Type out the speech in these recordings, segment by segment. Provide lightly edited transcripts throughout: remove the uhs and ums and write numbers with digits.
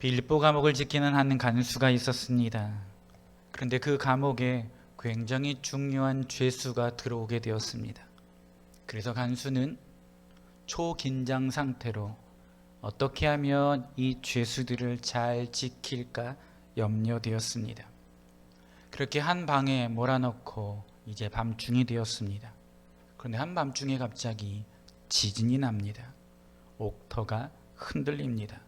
빌립보 감옥을 지키는 한 간수가 있었습니다. 그런데 그 감옥에 굉장히 중요한 죄수가 들어오게 되었습니다. 그래서 간수는 초긴장 상태로 어떻게 하면 이 죄수들을 잘 지킬까 염려되었습니다. 그렇게 한 방에 몰아넣고 이제 밤중이 되었습니다. 그런데 한밤중에 갑자기 지진이 납니다. 옥터가 흔들립니다.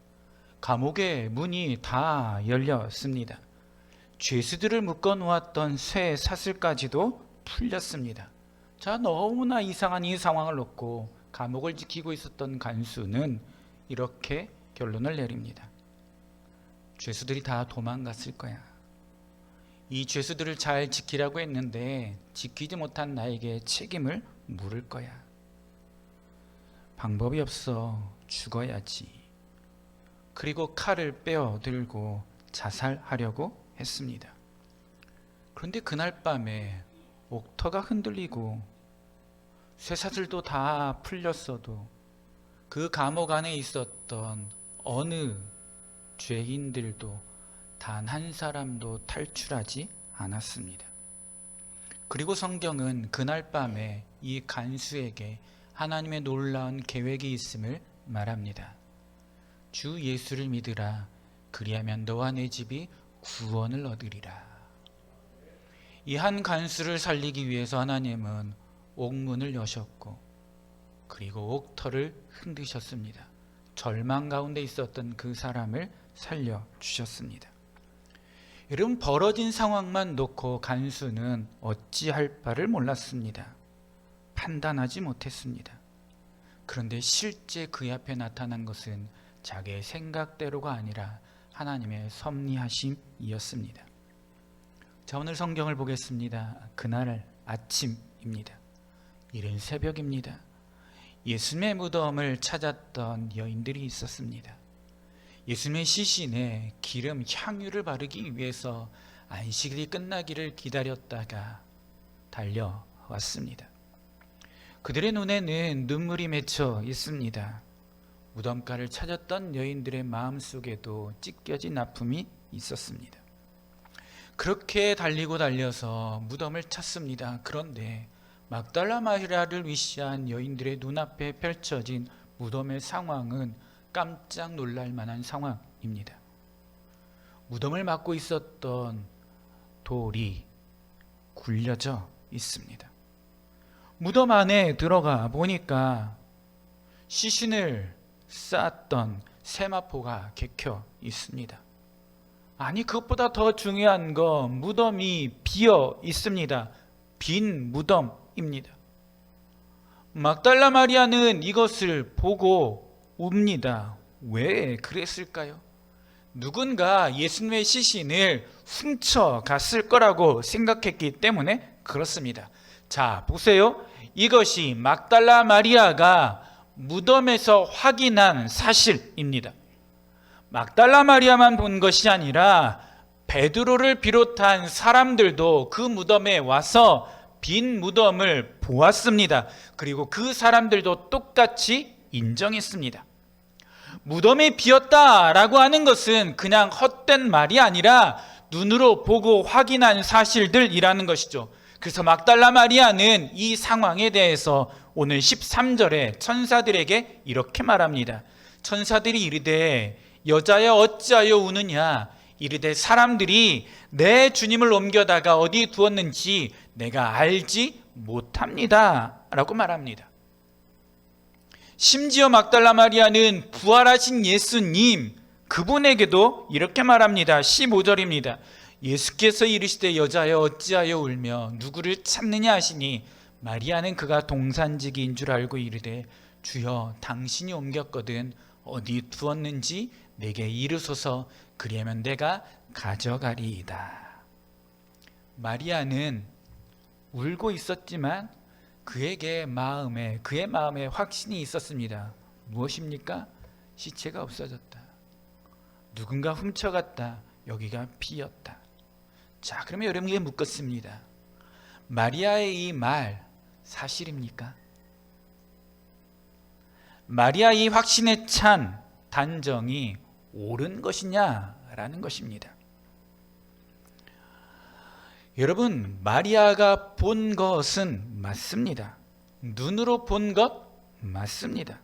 감옥의 문이 다 열렸습니다. 죄수들을 묶어 놓았던 쇠 사슬까지도 풀렸습니다. 자, 너무나 이상한 이 상황을 놓고 감옥을 지키고 있었던 간수는 이렇게 결론을 내립니다. 죄수들이 다 도망갔을 거야. 이 죄수들을 잘 지키라고 했는데 지키지 못한 나에게 책임을 물을 거야. 방법이 없어. 죽어야지. 그리고 칼을 빼어 들고 자살하려고 했습니다. 그런데 그날 밤에 옥터가 흔들리고 쇠사슬도 다 풀렸어도 그 감옥 안에 있었던 어느 죄인들도 단 한 사람도 탈출하지 않았습니다. 그리고 성경은 그날 밤에 이 간수에게 하나님의 놀라운 계획이 있음을 말합니다. 주 예수를 믿으라. 그리하면 너와 내 집이 구원을 얻으리라. 이 한 간수를 살리기 위해서 하나님은 옥문을 여셨고 그리고 옥터를 흔드셨습니다. 절망 가운데 있었던 그 사람을 살려주셨습니다. 여러분, 벌어진 상황만 놓고 간수는 어찌할 바를 몰랐습니다. 판단하지 못했습니다. 그런데 실제 그의 앞에 나타난 것은 자기의 생각대로가 아니라 하나님의 섭리하심이었습니다. 자, 오늘 성경을 보겠습니다. 그날 아침입니다. 이른 새벽입니다. 예수님의 무덤을 찾았던 여인들이 있었습니다. 예수님의 시신에 기름 향유를 바르기 위해서 안식일이 끝나기를 기다렸다가 달려왔습니다. 그들의 눈에는 눈물이 맺혀 있습니다. 무덤가를 찾았던 여인들의 마음속에도 찢겨진 아픔이 있었습니다. 그렇게 달려서 무덤을 찾습니다. 그런데 막달라 마리아를 위시한 여인들의 눈앞에 펼쳐진 무덤의 상황은 깜짝 놀랄 만한 상황입니다. 무덤을 막고 있었던 돌이 굴려져 있습니다. 무덤 안에 들어가 보니까 시신을 쌓았던 세마포가 개켜 있습니다. 아니, 그것보다 더 중요한 건 무덤이 비어 있습니다. 빈 무덤입니다. 막달라 마리아는 이것을 보고 웁니다. 왜 그랬을까요? 누군가 예수님의 시신을 훔쳐갔을 거라고 생각했기 때문에 그렇습니다. 자, 보세요. 이것이 막달라 마리아가 무덤에서 확인한 사실입니다. 막달라 마리아만 본 것이 아니라 베드로를 비롯한 사람들도 그 무덤에 와서 빈 무덤을 보았습니다. 그리고 그 사람들도 똑같이 인정했습니다. 무덤이 비었다라고 하는 것은 그냥 헛된 말이 아니라 눈으로 보고 확인한 사실들이라는 것이죠. 그래서 막달라 마리아는 이 상황에 대해서 오늘 13절에 천사들에게 이렇게 말합니다. 천사들이 이르되 여자여 어찌하여 우느냐? 이르되 사람들이 내 주님을 옮겨다가 어디 두었는지 내가 알지 못합니다 라고 말합니다. 심지어 막달라 마리아는 부활하신 예수님 그분에게도 이렇게 말합니다. 15절입니다. 예수께서 이르시되 여자여 어찌하여 울며 누구를 찾느냐 하시니 마리아는 그가 동산지기인 줄 알고 이르되 주여 당신이 옮겼거든 어디 두었는지 내게 이르소서 그리하면 내가 가져가리이다. 마리아는 울고 있었지만 그의 마음에 확신이 있었습니다. 무엇입니까? 시체가 없어졌다. 누군가 훔쳐갔다. 여기가 비었다. 자, 그러면 여러분에게 묻겠습니다. 마리아의 이 말 사실입니까? 마리아의 확신에 찬 단정이 옳은 것이냐라는 것입니다. 여러분, 마리아가 본 것은 맞습니다. 눈으로 본 것 맞습니다.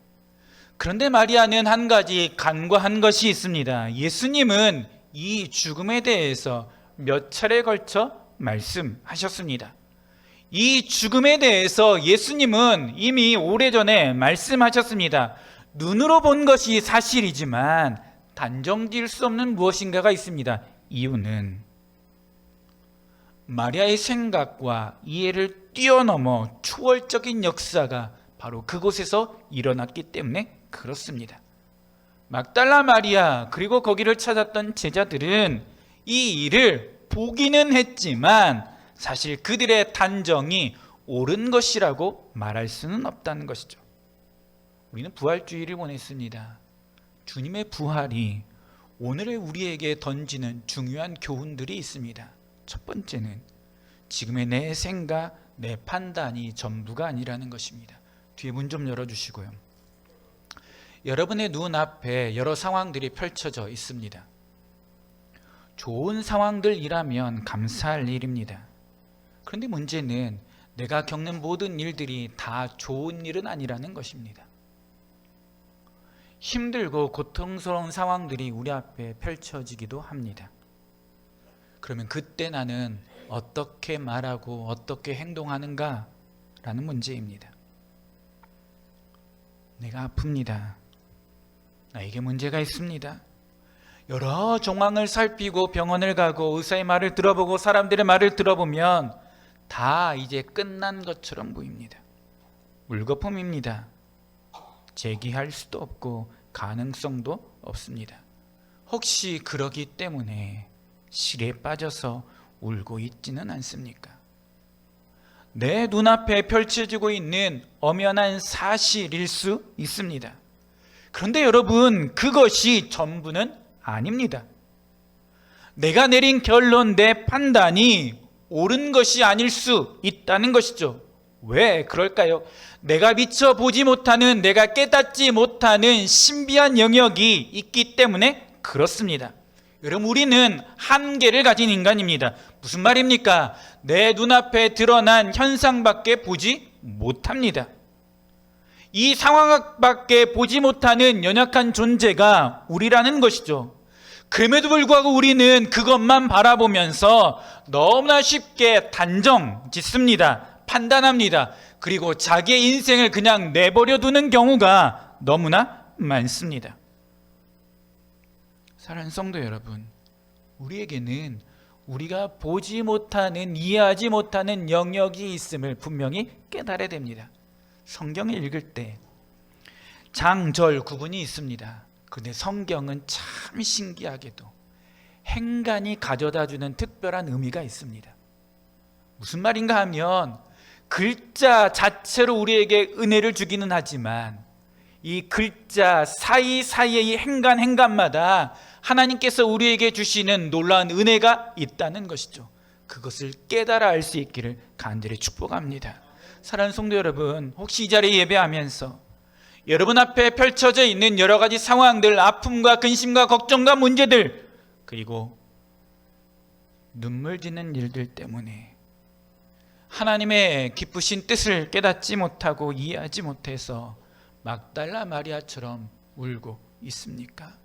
그런데 마리아는 한 가지 간과한 것이 있습니다. 예수님은 이 죽음에 대해서 몇 차례 걸쳐 말씀하셨습니다. 이 죽음에 대해서 예수님은 이미 오래전에 말씀하셨습니다. 눈으로 본 것이 사실이지만 단정지을 수 없는 무엇인가가 있습니다. 이유는 마리아의 생각과 이해를 뛰어넘어 초월적인 역사가 바로 그곳에서 일어났기 때문에 그렇습니다. 막달라 마리아 그리고 거기를 찾았던 제자들은 이 일을 보기는 했지만 사실 그들의 단정이 옳은 것이라고 말할 수는 없다는 것이죠. 우리는 부활주의를 보냈습니다. 주님의 부활이 오늘의 우리에게 던지는 중요한 교훈들이 있습니다. 첫 번째는 지금의 내 생각, 내 판단이 전부가 아니라는 것입니다. 뒤에 문 좀 열어주시고요. 여러분의 눈앞에 여러 상황들이 펼쳐져 있습니다. 좋은 상황들이라면 감사할 일입니다. 그런데 문제는 내가 겪는 모든 일들이 다 좋은 일은 아니라는 것입니다. 힘들고 고통스러운 상황들이 우리 앞에 펼쳐지기도 합니다. 그러면 그때 나는 어떻게 말하고 어떻게 행동하는가? 라는 문제입니다. 내가 아픕니다. 나에게 문제가 있습니다. 여러 정황을 살피고 병원을 가고 의사의 말을 들어보고 사람들의 말을 들어보면 다 이제 끝난 것처럼 보입니다. 물거품입니다. 제기할 수도 없고 가능성도 없습니다. 혹시 그러기 때문에 실에 빠져서 울고 있지는 않습니까? 내 눈앞에 펼쳐지고 있는 엄연한 사실일 수 있습니다. 그런데 여러분, 그것이 전부는 아닙니다. 내가 내린 결론, 내 판단이 옳은 것이 아닐 수 있다는 것이죠. 왜 그럴까요? 내가 미처 보지 못하는, 내가 깨닫지 못하는 신비한 영역이 있기 때문에 그렇습니다. 여러분, 우리는 한계를 가진 인간입니다. 무슨 말입니까? 내 눈앞에 드러난 현상밖에 보지 못합니다. 이 상황밖에 보지 못하는 연약한 존재가 우리라는 것이죠. 그럼에도 불구하고 우리는 그것만 바라보면서 너무나 쉽게 단정 짓습니다. 판단합니다. 그리고 자기의 인생을 그냥 내버려 두는 경우가 너무나 많습니다. 사랑하는 성도 여러분, 우리에게는 우리가 보지 못하는, 이해하지 못하는 영역이 있음을 분명히 깨달아야 됩니다. 성경을 읽을 때 장절 구분이 있습니다. 그런데 성경은 참 신기하게도 행간이 가져다주는 특별한 의미가 있습니다. 무슨 말인가 하면 글자 자체로 우리에게 은혜를 주기는 하지만 이 글자 사이사이의 행간마다 하나님께서 우리에게 주시는 놀라운 은혜가 있다는 것이죠. 그것을 깨달아 알 수 있기를 간절히 축복합니다. 사랑하는 성도 여러분, 혹시 이 자리에 예배하면서 여러분 앞에 펼쳐져 있는 여러 가지 상황들, 아픔과 근심과 걱정과 문제들, 그리고 눈물 짓는 일들 때문에 하나님의 기쁘신 뜻을 깨닫지 못하고 이해하지 못해서 막달라 마리아처럼 울고 있습니까?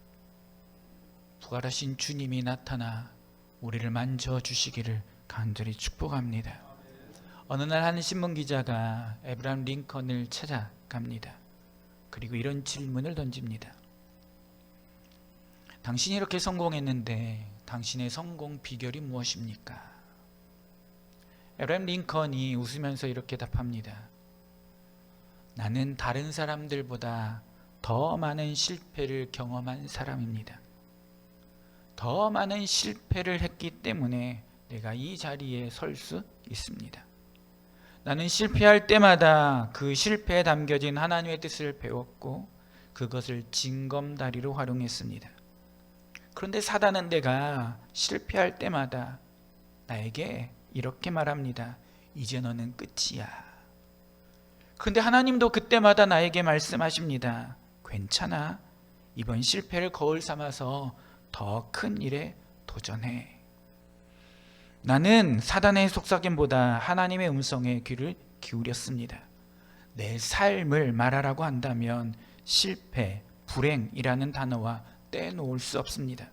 부활하신 주님이 나타나 우리를 만져주시기를 간절히 축복합니다. 어느 날 한 신문기자가 에브라함 링컨을 찾아갑니다. 그리고 이런 질문을 던집니다. 당신이 이렇게 성공했는데 당신의 성공 비결이 무엇입니까? 에브라함 링컨이 웃으면서 이렇게 답합니다. 나는 다른 사람들보다 더 많은 실패를 경험한 사람입니다. 더 많은 실패를 했기 때문에 내가 이 자리에 설 수 있습니다. 나는 실패할 때마다 그 실패에 담겨진 하나님의 뜻을 배웠고 그것을 징검다리로 활용했습니다. 그런데 사단은 내가 실패할 때마다 나에게 이렇게 말합니다. 이제 너는 끝이야. 그런데 하나님도 그때마다 나에게 말씀하십니다. 괜찮아. 이번 실패를 거울 삼아서 더 큰 일에 도전해. 나는 사단의 속삭임보다 하나님의 음성에 귀를 기울였습니다. 내 삶을 말하라고 한다면 실패, 불행이라는 단어와 떼놓을 수 없습니다.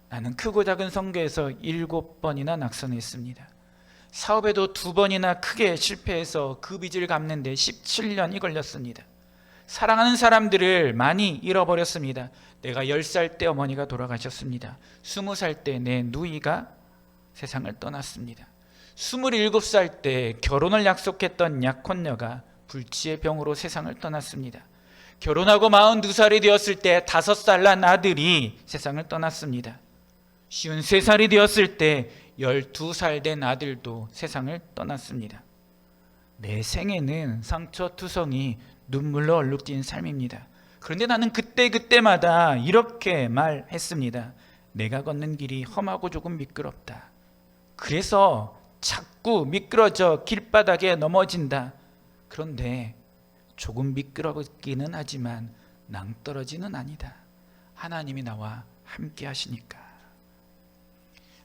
나는 크고 작은 선교에서 7번이나 낙선했습니다. 사업에도 2번이나 크게 실패해서 그 빚을 갚는 데 17년이 걸렸습니다. 사랑하는 사람들을 많이 잃어버렸습니다. 내가 10살 때 어머니가 돌아가셨습니다. 20살 때 내 누이가 세상을 떠났습니다. 27살 때 결혼을 약속했던 약혼녀가 불치의 병으로 세상을 떠났습니다. 결혼하고 42살이 되었을 때 5살 난 아들이 세상을 떠났습니다. 53살이 되었을 때 12살 된 아들도 세상을 떠났습니다. 내 생애는 상처투성이 눈물로 얼룩진 삶입니다. 그런데 나는 그때마다 이렇게 말했습니다. 내가 걷는 길이 험하고 조금 미끄럽다. 그래서 자꾸 미끄러져 길바닥에 넘어진다. 그런데 조금 미끄럽기는 하지만 낭떠러지는 아니다. 하나님이 나와 함께 하시니까.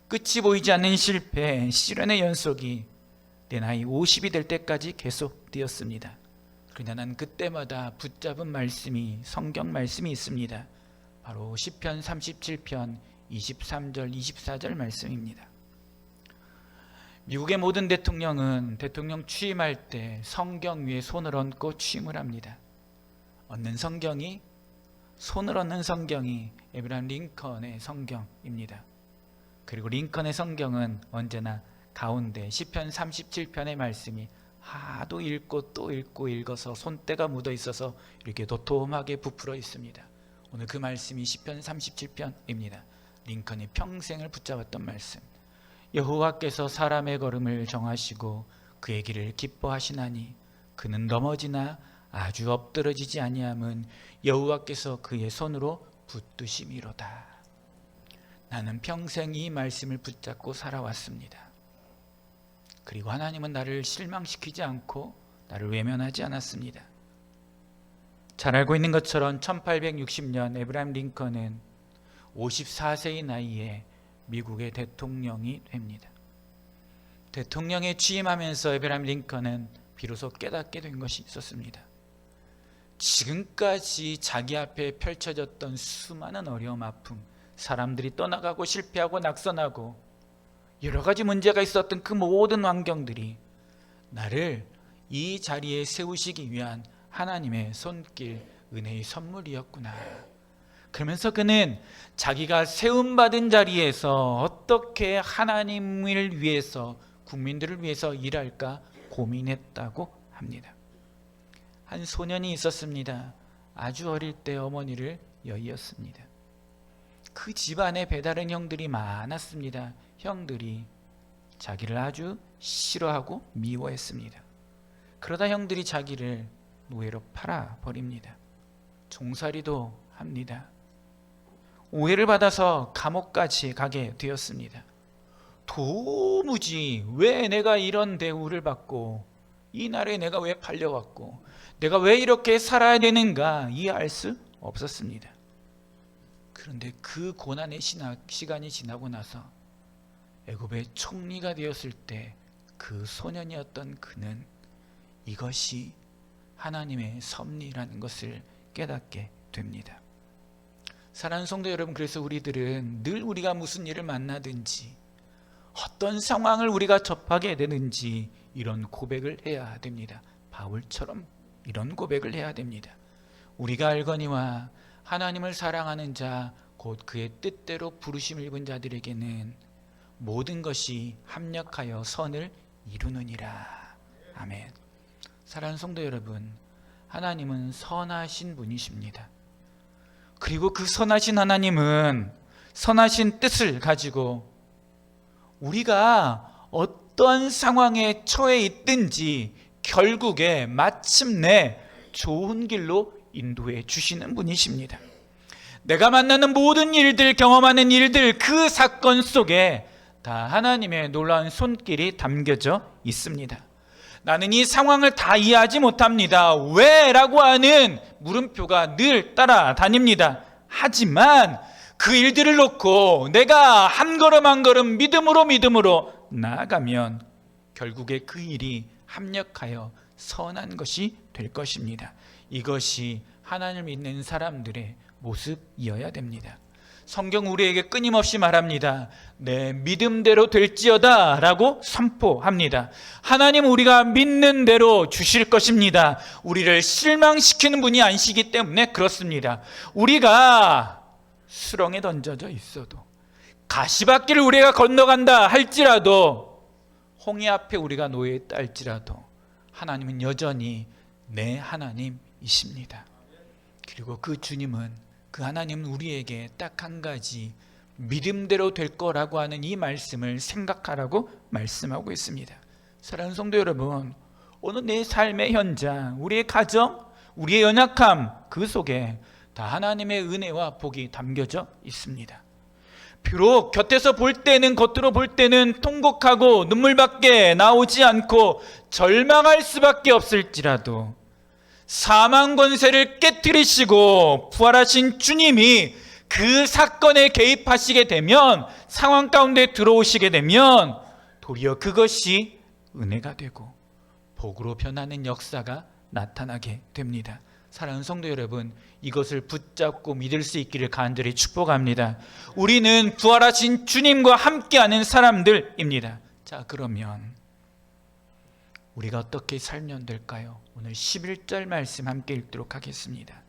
끝이 보이지 않는 실패, 시련의 연속이 내 나이 50이 될 때까지 계속되었습니다. 그러나 난 그때마다 붙잡은 말씀이 성경 말씀이 있습니다. 바로 시편 37편 23절 24절 말씀입니다. 미국의 모든 대통령은 대통령 취임할 때 성경 위에 손을 얹고 취임을 합니다. 손을 얹는 성경이 에브라임 링컨의 성경입니다. 그리고 링컨의 성경은 언제나 가운데 시편 37편의 말씀이 하도 읽고 또 읽고 읽어서 손때가 묻어 있어서 이렇게 도톰하게 부풀어 있습니다. 오늘 그 말씀이 시편 37편입니다. 링컨이 평생을 붙잡았던 말씀. 여호와께서 사람의 걸음을 정하시고 그의 길을 기뻐하시나니 그는 넘어지나 아주 엎드러지지 아니함은 여호와께서 그의 손으로 붙드심이로다. 나는 평생 이 말씀을 붙잡고 살아왔습니다. 그리고 하나님은 나를 실망시키지 않고 나를 외면하지 않았습니다. 잘 알고 있는 것처럼 1860년 에브라임 링컨은 54세의 나이에 미국의 대통령이 됩니다. 대통령에 취임하면서 에브라임 링컨은 비로소 깨닫게 된 것이 있었습니다. 지금까지 자기 앞에 펼쳐졌던 수많은 어려움, 아픔, 사람들이 떠나가고 실패하고 낙선하고 여러 가지 문제가 있었던 그 모든 환경들이 나를 이 자리에 세우시기 위한 하나님의 손길, 은혜의 선물이었구나. 그러면서 그는 자기가 세움받은 자리에서 어떻게 하나님을 위해서, 국민들을 위해서 일할까 고민했다고 합니다. 한 소년이 있었습니다. 아주 어릴 때 어머니를 여의었습니다. 그 집안에 배다른 형들이 많았습니다. 형들이 자기를 아주 싫어하고 미워했습니다. 그러다 형들이 자기를 노예로 팔아버립니다. 종살이도 합니다. 오해를 받아서 감옥까지 가게 되었습니다. 도무지 왜 내가 이런 대우를 받고 이 나라에 내가 왜 팔려왔고 내가 왜 이렇게 살아야 되는가 이해할 수 없었습니다. 그런데 그 고난의 시간이 지나고 나서 애굽의 총리가 되었을 때 그 소년이었던 그는 이것이 하나님의 섭리라는 것을 깨닫게 됩니다. 사랑하는 성도 여러분, 그래서 우리들은 늘 우리가 무슨 일을 만나든지 어떤 상황을 우리가 접하게 되는지 이런 고백을 해야 됩니다. 바울처럼 이런 고백을 해야 됩니다. 우리가 알거니와 하나님을 사랑하는 자 곧 그의 뜻대로 부르심을 입은 자들에게는 모든 것이 합력하여 선을 이루느니라. 아멘. 사랑하는 성도 여러분, 하나님은 선하신 분이십니다. 그리고 그 선하신 하나님은 선하신 뜻을 가지고 우리가 어떤 상황에 처해 있든지 결국에 마침내 좋은 길로 인도해 주시는 분이십니다. 내가 만나는 모든 일들, 경험하는 일들, 그 사건 속에 다 하나님의 놀라운 손길이 담겨져 있습니다. 나는 이 상황을 다 이해하지 못합니다. 왜? 라고 하는 물음표가 늘 따라다닙니다. 하지만 그 일들을 놓고 내가 한 걸음 한 걸음 믿음으로 나아가면 결국에 그 일이 합력하여 선한 것이 될 것입니다. 이것이 하나님을 믿는 사람들의 모습이어야 됩니다. 성경 우리에게 끊임없이 말합니다. 내 믿음대로 될지어다 라고 선포합니다. 하나님은 우리가 믿는 대로 주실 것입니다. 우리를 실망시키는 분이 아니시기 때문에 그렇습니다. 우리가 수렁에 던져져 있어도, 가시밭길을 우리가 건너간다 할지라도, 홍해 앞에 우리가 놓여 있다 할지라도 하나님은 여전히 내 하나님이십니다. 그리고 그 주님은, 그 하나님은 우리에게 딱 한 가지 믿음대로 될 거라고 하는 이 말씀을 생각하라고 말씀하고 있습니다. 사랑하는 성도 여러분, 오늘 내 삶의 현장, 우리의 가정, 우리의 연약함, 그 속에 다 하나님의 은혜와 복이 담겨져 있습니다. 비록 곁에서 볼 때는, 겉으로 볼 때는 통곡하고 눈물밖에 나오지 않고 절망할 수밖에 없을지라도, 사망 권세를 깨뜨리시고 부활하신 주님이 그 사건에 개입하시게 되면, 상황 가운데 들어오시게 되면 도리어 그것이 은혜가 되고 복으로 변하는 역사가 나타나게 됩니다. 사랑하는 성도 여러분, 이것을 붙잡고 믿을 수 있기를 간절히 축복합니다. 우리는 부활하신 주님과 함께하는 사람들입니다. 자, 그러면 우리가 어떻게 살면 될까요? 오늘 11절 말씀 함께 읽도록 하겠습니다.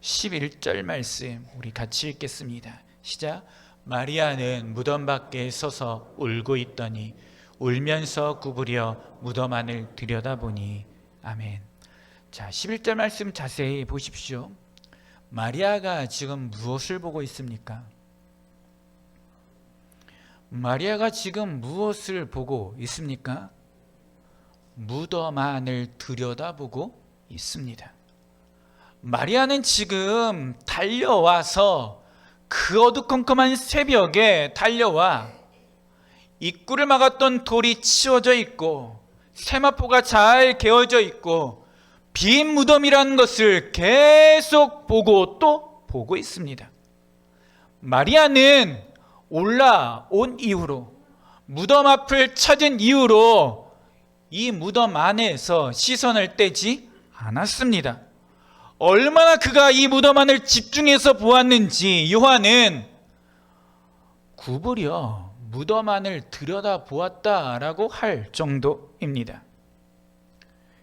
11절 말씀 우리 같이 읽겠습니다. 시작. 마리아는 무덤 밖에 서서 울고 있더니 울면서 구부려 무덤 안을 들여다보니. 아멘. 자, 11절 말씀 자세히 보십시오. 마리아가 지금 무엇을 보고 있습니까? 마리아가 지금 무엇을 보고 있습니까? 무덤 안을 들여다보고 있습니다. 마리아는 지금 달려와서, 그 어두컴컴한 새벽에 달려와 입구를 막았던 돌이 치워져 있고 세마포가 잘 개어져 있고 빈 무덤이라는 것을 계속 보고 또 보고 있습니다. 마리아는 올라온 이후로, 무덤 앞을 찾은 이후로 이 무덤 안에서 시선을 떼지 않았습니다. 얼마나 그가 이 무덤 안을 집중해서 보았는지 요한은 구부려 무덤 안을 들여다보았다라고 할 정도입니다.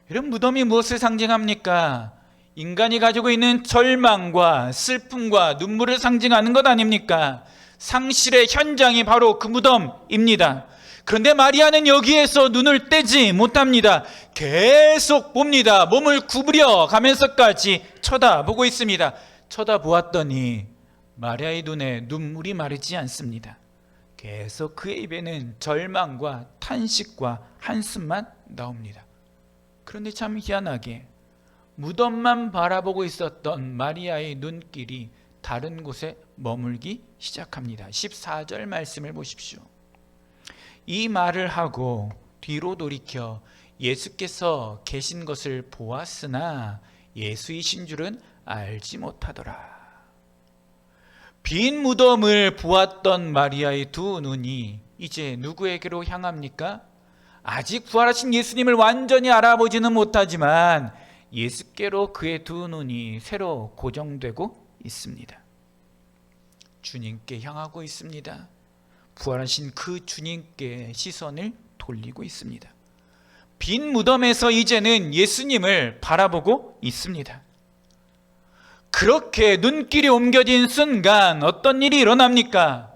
이런 무덤이 무엇을 상징합니까? 인간이 가지고 있는 절망과 슬픔과 눈물을 상징하는 것 아닙니까? 상실의 현장이 바로 그 무덤입니다. 그런데 마리아는 여기에서 눈을 떼지 못합니다. 계속 봅니다. 몸을 구부려 가면서까지 쳐다보고 있습니다. 쳐다보았더니 마리아의 눈에 눈물이 마르지 않습니다. 계속 그의 입에는 절망과 탄식과 한숨만 나옵니다. 그런데 참 희한하게 무덤만 바라보고 있었던 마리아의 눈길이 다른 곳에 머물기 시작합니다. 14절 말씀을 보십시오. 이 말을 하고 뒤로 돌이켜 예수께서 계신 것을 보았으나 예수이신 줄은 알지 못하더라. 빈 무덤을 보았던 마리아의 두 눈이 이제 누구에게로 향합니까? 아직 부활하신 예수님을 완전히 알아보지는 못하지만 예수께로 그의 두 눈이 새로 고정되고 있습니다. 주님께 향하고 있습니다. 부활하신 그 주님께 시선을 돌리고 있습니다. 빈 무덤에서 이제는 예수님을 바라보고 있습니다. 그렇게 눈길이 옮겨진 순간 어떤 일이 일어납니까?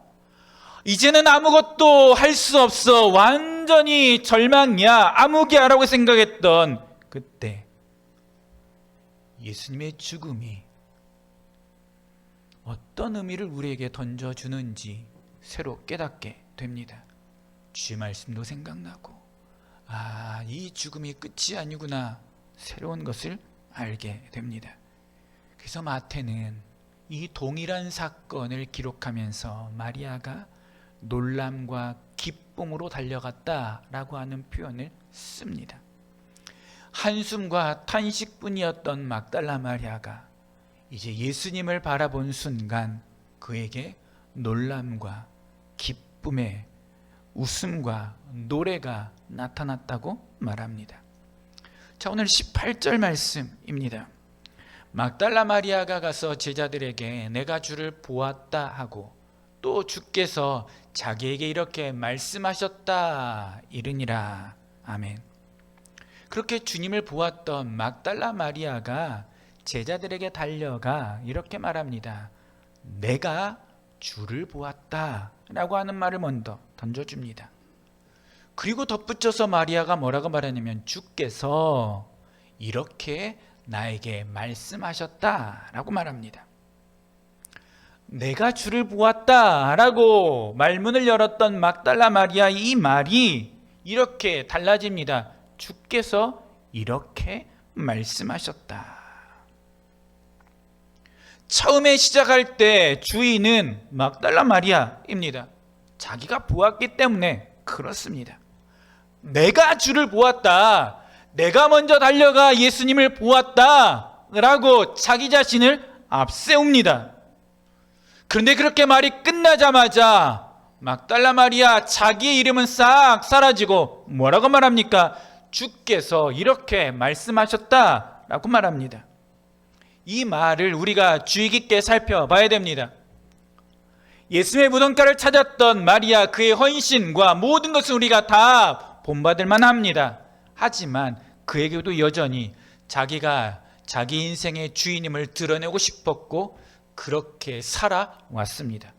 이제는 아무것도 할 수 없어, 완전히 절망이야, 암흑이야라고 생각했던 그때 예수님의 죽음이 어떤 의미를 우리에게 던져주는지 새로 깨닫게 됩니다. 주의 말씀도 생각나고, 이 죽음이 끝이 아니구나, 새로운 것을 알게 됩니다. 그래서 마태는 이 동일한 사건을 기록하면서 마리아가 놀람과 기쁨으로 달려갔다라고 하는 표현을 씁니다. 한숨과 탄식뿐이었던 막달라 마리아가 이제 예수님을 바라본 순간 그에게 놀람과 기쁨의 웃음과 노래가 나타났다고 말합니다. 자, 오늘 18절 말씀입니다. 막달라 마리아가 가서 제자들에게 내가 주를 보았다 하고 또 주께서 자기에게 이렇게 말씀하셨다 이르니라. 아멘. 그렇게 주님을 보았던 막달라 마리아가 제자들에게 달려가 이렇게 말합니다. 내가 주를 보았다 라고 하는 말을 먼저 던져줍니다. 그리고 덧붙여서 마리아가 뭐라고 말하냐면 주께서 이렇게 나에게 말씀하셨다 라고 말합니다. 내가 주를 보았다 라고 말문을 열었던 막달라 마리아의 이 말이 이렇게 달라집니다. 주께서 이렇게 말씀하셨다. 처음에 시작할 때 주인은 막달라 마리아입니다. 자기가 보았기 때문에 그렇습니다. 내가 주를 보았다. 내가 먼저 달려가 예수님을 보았다 라고 자기 자신을 앞세웁니다. 그런데 그렇게 말이 끝나자마자 막달라 마리아 자기의 이름은 싹 사라지고 뭐라고 말합니까? 주께서 이렇게 말씀하셨다 라고 말합니다. 이 말을 우리가 주의 깊게 살펴봐야 됩니다. 예수님의 무덤가를 찾았던 마리아 그의 헌신과 모든 것을 우리가 다 본받을 만합니다. 하지만 그에게도 여전히 자기가 자기 인생의 주인임을 드러내고 싶었고 그렇게 살아왔습니다.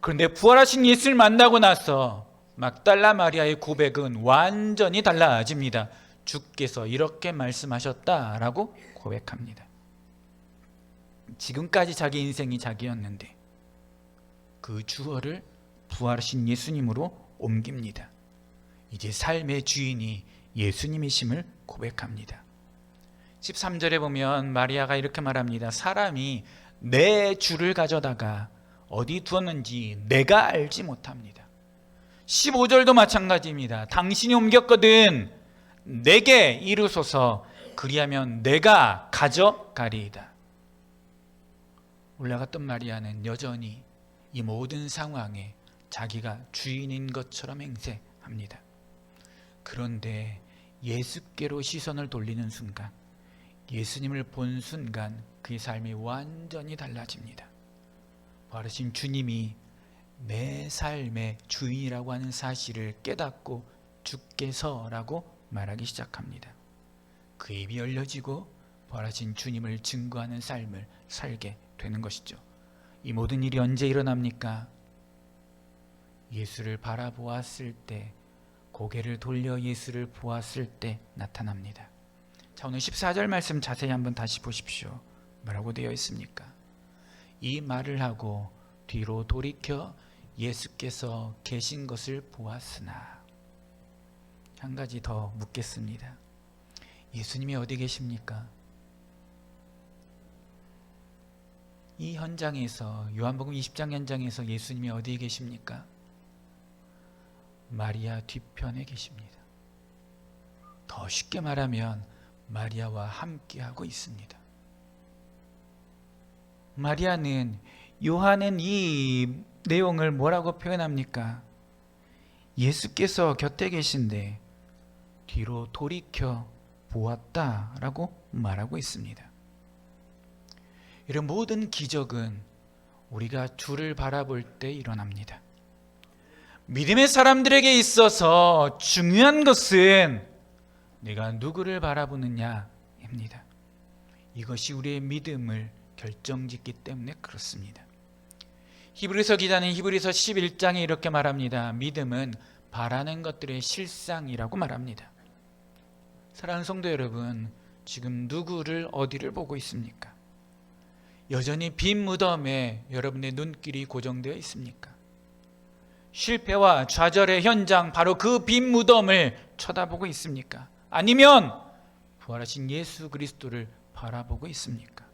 그런데 부활하신 예수를 만나고 나서 막달라 마리아의 고백은 완전히 달라집니다. 주께서 이렇게 말씀하셨다라고 고백합니다. 지금까지 자기 인생이 자기였는데 그 주어를 부활하신 예수님으로 옮깁니다. 이제 삶의 주인이 예수님이심을 고백합니다. 13절에 보면 마리아가 이렇게 말합니다. 사람이 내 주를 가져다가 어디 두었는지 내가 알지 못합니다. 15절도 마찬가지입니다. 당신이 옮겼거든 내게 이르소서 그리하면 내가 가져가리이다. 올라갔던 마리아는 여전히 이 모든 상황에 자기가 주인인 것처럼 행세합니다. 그런데 예수께로 시선을 돌리는 순간, 예수님을 본 순간 그의 삶이 완전히 달라집니다. 부활하신 주님이 내 삶의 주인이라고 하는 사실을 깨닫고 주께서라고 말하기 시작합니다. 그 입이 열려지고 부활하신 주님을 증거하는 삶을 살게 되는 것이죠. 이 모든 일이 언제 일어납니까? 예수를 바라보았을 때, 고개를 돌려 예수를 보았을 때 나타납니다. 자, 오늘 14절 말씀 자세히 한번 다시 보십시오. 뭐라고 되어 있습니까? 이 말을 하고 뒤로 돌이켜 예수께서 계신 것을 보았으나. 한 가지 더 묻겠습니다. 예수님이 어디 계십니까? 이 현장에서, 요한복음 20장 현장에서 예수님이 어디에 계십니까? 마리아 뒤편에 계십니다. 더 쉽게 말하면 마리아와 함께하고 있습니다. 마리아는, 요한은 이 내용을 뭐라고 표현합니까? 예수께서 곁에 계신데 뒤로 돌이켜 보았다라고 말하고 있습니다. 이런 모든 기적은 우리가 주를 바라볼 때 일어납니다. 믿음의 사람들에게 있어서 중요한 것은 내가 누구를 바라보느냐입니다. 이것이 우리의 믿음을 결정짓기 때문에 그렇습니다. 히브리서 기자는 히브리서 11장에 이렇게 말합니다. 믿음은 바라는 것들의 실상이라고 말합니다. 사랑하는 성도 여러분, 지금 누구를 어디를 보고 있습니까? 여전히 빈 무덤에 여러분의 눈길이 고정되어 있습니까? 실패와 좌절의 현장, 바로 그 빈 무덤을 쳐다보고 있습니까? 아니면 부활하신 예수 그리스도를 바라보고 있습니까?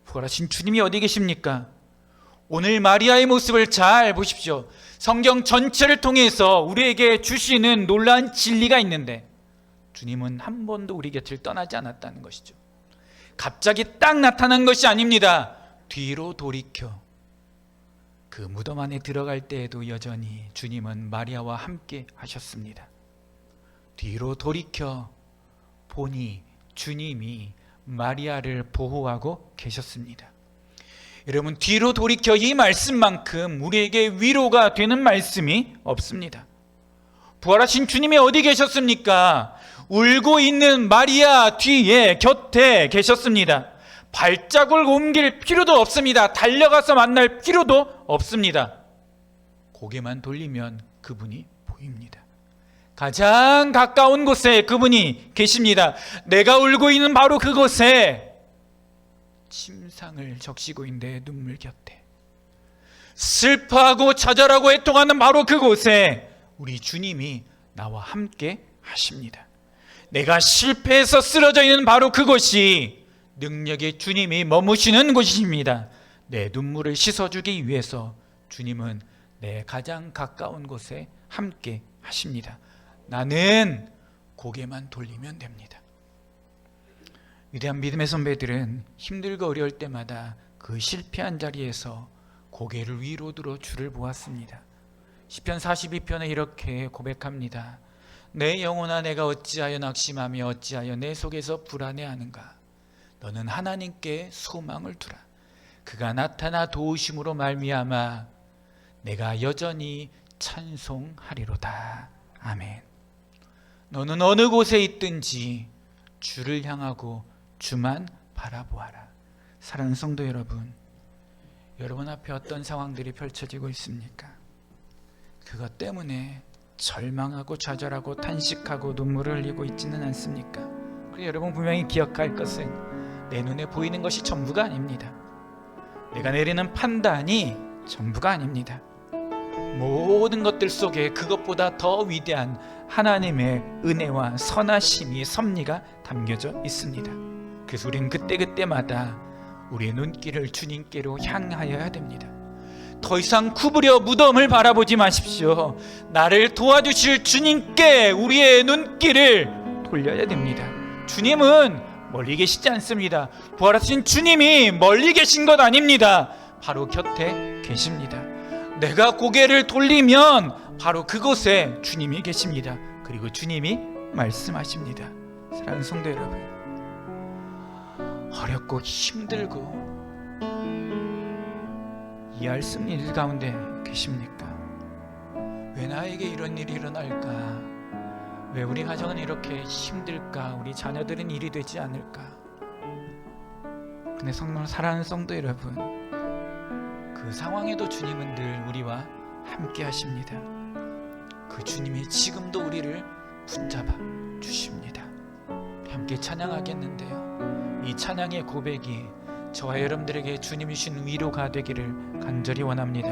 부활하신 주님이 어디 계십니까? 오늘 마리아의 모습을 잘 보십시오. 성경 전체를 통해서 우리에게 주시는 놀라운 진리가 있는데 주님은 한 번도 우리 곁을 떠나지 않았다는 것이죠. 갑자기 딱 나타난 것이 아닙니다. 뒤로 돌이켜 그 무덤 안에 들어갈 때에도 여전히 주님은 마리아와 함께 하셨습니다. 뒤로 돌이켜 보니 주님이 마리아를 보호하고 계셨습니다. 여러분, 뒤로 돌이켜 이 말씀만큼 우리에게 위로가 되는 말씀이 없습니다. 부활하신 주님이 어디 계셨습니까? 울고 있는 마리아 뒤에 곁에 계셨습니다. 발자국을 옮길 필요도 없습니다. 달려가서 만날 필요도 없습니다. 고개만 돌리면 그분이 보입니다. 가장 가까운 곳에 그분이 계십니다. 내가 울고 있는 바로 그곳에 침상을 적시고 있는 내 눈물 곁에, 슬퍼하고 좌절하고 애통하는 바로 그곳에 우리 주님이 나와 함께 하십니다. 내가 실패해서 쓰러져 있는 바로 그곳이 능력의 주님이 머무시는 곳입니다. 내 눈물을 씻어주기 위해서 주님은 내 가장 가까운 곳에 함께 하십니다. 나는 고개만 돌리면 됩니다. 위대한 믿음의 선배들은 힘들고 어려울 때마다 그 실패한 자리에서 고개를 위로 들어 주를 보았습니다. 시편 42편에 이렇게 고백합니다. 내 영혼아, 내가 어찌하여 낙심하며 어찌하여 내 속에서 불안해하는가. 너는 하나님께 소망을 두라. 그가 나타나 도우심으로 말미암아 내가 여전히 찬송하리로다. 아멘. 너는 어느 곳에 있든지 주를 향하고 주만 바라보아라. 사랑하는 성도 여러분, 여러분 앞에 어떤 상황들이 펼쳐지고 있습니까? 그것 때문에 절망하고 좌절하고 탄식하고 눈물을 흘리고 있지는 않습니까? 그리고 여러분 분명히 기억할 것은 내 눈에 보이는 것이 전부가 아닙니다. 내가 내리는 판단이 전부가 아닙니다. 모든 것들 속에 그것보다 더 위대한 하나님의 은혜와 선하심이, 섭리가 담겨져 있습니다. 그래서 우리는 그때그때마다 우리의 눈길을 주님께로 향하여야 됩니다. 더 이상 구부려 무덤을 바라보지 마십시오. 나를 도와주실 주님께 우리의 눈길을 돌려야 됩니다. 주님은 멀리 계시지 않습니다. 부활하신 주님이 멀리 계신 것 아닙니다. 바로 곁에 계십니다. 내가 고개를 돌리면 바로 그곳에 주님이 계십니다. 그리고 주님이 말씀하십니다. 사랑하는 성도 여러분, 어렵고 힘들고 이해할 수 없는 일 가운데 계십니까? 왜 나에게 이런 일이 일어날까? 왜 우리 가정은 이렇게 힘들까? 우리 자녀들은 일이 되지 않을까? 근데 사랑하는 성도 여러분, 그 상황에도 주님은 늘 우리와 함께 하십니다. 그 주님이 지금도 우리를 붙잡아 주십니다. 함께 찬양하겠는데요, 이 찬양의 고백이 저와 여러분들에게 주님이 주신 위로가 되기를 간절히 원합니다.